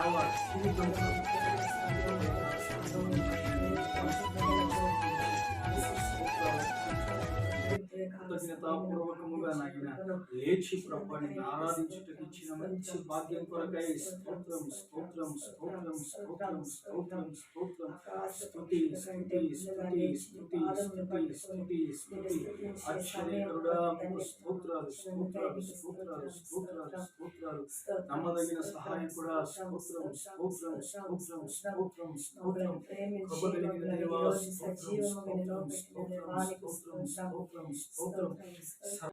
సేవ జీవితంలో కృతజ్ఞతాపూర్వకముగా నాయన లేచి ప్రభు నిన్ను ఆరాధించుటకు ఇచ్చిన మంచి భాగ్యం కొరకై స్తోత్రం స్తోత్రం స్తోత్రం స్తోత్రం స్తోత్రం స్తోత్రం స్తుతి స్తుతి స్తుతి స్తుతి స్తుతి స్తుతి స్తుతి ఆశ్చర్యకరుడా మీకు స్తోత్రాలు స్తోత్రాలు స్తోత్రాలు స్తోత్రాలు స్తోత్రాలు నమ్మదగిన సహాయం కూడా స్తోత్రం స్తోత్రం స్తోత్రం స్తోత్రం స్తోత్రం కృప కలిగిన దేవా స్తోత్రం స్తోత్రం స్తోత్రం స్తోత్రం స్తోత్రం స్తోత్రం